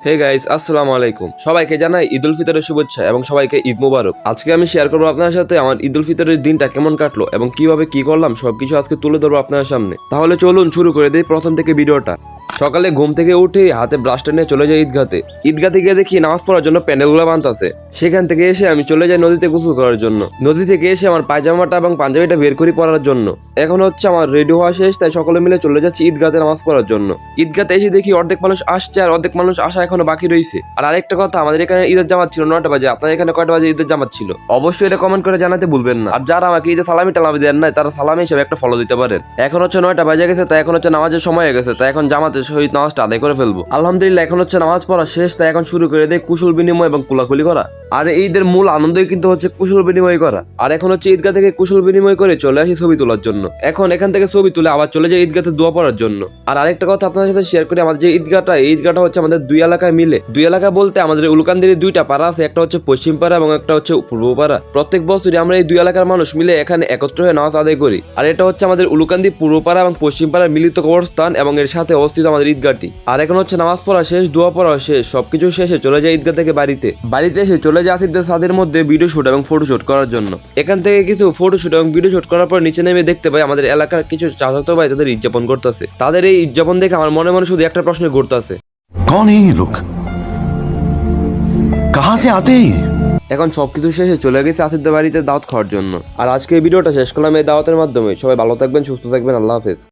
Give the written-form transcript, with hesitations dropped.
Hey guys, আসসালামু আলাইকুম। সবাইকে জানাই ঈদ উল ফিতরের শুভেচ্ছা এবং সবাইকে ঈদ মোবারক। আজকে আমি শেয়ার করবো আপনার সাথে আমার ঈদ উল ফিতরের দিনটা কেমন কাটলো এবং কিভাবে কি করলাম সবকিছু আজকে তুলে ধরবো আপনার সামনে। তাহলে চলুন শুরু করে দিই প্রথম থেকে ভিডিওটা। সকালে ঘুম থেকে উঠে হাতে ব্রাশটা নিয়ে চলে যাই ঈদগাতে। ঈদগাতে গিয়ে দেখি নামাজ পড়ার জন্য প্যান্ডেলগুলো বাঁধতেছে। সেখান থেকে এসে আমি চলে যাই নদীতে গোসল করার জন্য। নদী থেকে এসে আমার পায়জামাটা এবং পাঞ্জাবিটা বের করি পরার জন্য। এখন হচ্ছে আমার রেডি হওয়া শেষ, তাই সকলে মিলে চলে যাচ্ছি ঈদগাতে নামাজ পড়ার জন্য। ঈদগাতে এসে দেখি অর্ধেক মানুষ আসছে আর অর্ধেক মানুষ আসা এখনো বাকি রয়েছে। আর আরেকটা কথা, আমাদের এখানে ঈদের জামাত ছিল 9টা বাজে। আপনাদের এখানে কয়টা বাজে ঈদের জামাত ছিল অবশ্যই এটা কমেন্ট করে জানাতে ভুলবেন না। আর যারা আমাকে ঈদে সালামি টালামি দেন নাই তারা সালামি হিসেবে একটা ফলো দিতে পারেন। এখন হচ্ছে 9টা বাজে গেছে, তাই এখন হচ্ছে নামাজের সময় হয়ে গেছে, তাই এখন জামাতের সহিত নামাজটা আদায় করে ফেলবো। আলহামদুলিল্লাহ এখন হচ্ছে নামাজ পড়া শেষ, তাই এখন শুরু করে দেয় কুশল বিনিময় এবং কুলাকুলি করা। আর ঈদের মূল আনন্দই কিন্তু হচ্ছে কুশল বিনিময় করা। আর এখন হচ্ছে ঈদগাহ থেকে কুশল বিনিময় করে চলে আসি ছবি তোলার জন্য। এখন এখান থেকে ছবি তুলে আবার চলে যায় ঈদগাতে দোয়া পড়ার জন্য। আর আরেকটা কথা আপনাদের সাথে শেয়ার করি, আমাদের যে ঈদগাহটা হচ্ছে আমাদের দুই এলাকায় মিলে। দুই এলাকা বলতে আমাদের উলকান্দির দুইটা পাড়া আছে, একটা হচ্ছে পশ্চিম পাড়া এবং একটা হচ্ছে পূর্ব পাড়া। প্রত্যেক বছরই আমরা এই দুই এলাকার মানুষ মিলে এখানে একত্র হয়ে নামাজ আদায় করি। আর এটা হচ্ছে আমাদের উলকান্দি পূর্ব পাড়া এবং পশ্চিম পাড়ার মিলিত কবরস্থান এবং এর সাথে অবস্থিত আমাদের ঈদগাহটি। আর এখন হচ্ছে নামাজ পড়া শেষ, দোয়া পড়া শেষ, সবকিছু শেষে চলে যায় ঈদগাহ থেকে বাড়িতে এসে চলে যায় আসিফদের ছাদের মধ্যে ভিডিও শুট এবং ফটোশুট করার জন্য। এখান থেকে কিছু ফটোশুট এবং ভিডিও শুট করার পর নিচে নেমে দেখতে পাই আমাদের এলাকার কিছু চাচাতো ভাই তাদের ঈদ যাপন করতেছে। তাদের এই ঈদ যাপন দেখে আমার মনে মনে শুধু একটা প্রশ্ন ঘুরতেছে, कौन है ये लोग, कहां से आते हैं ये? এখন সবকিছু শেষে চলে গেছে আসিফদের বাড়িতে দাওয়াত খাওয়ার জন্য। আর আজকে এই ভিডিওটা শেষ করলাম এই দাওয়াতের মাধ্যমে। সবাই ভালো থাকবেন, সুস্থ থাকবেন, আল্লাহ হাফেজ।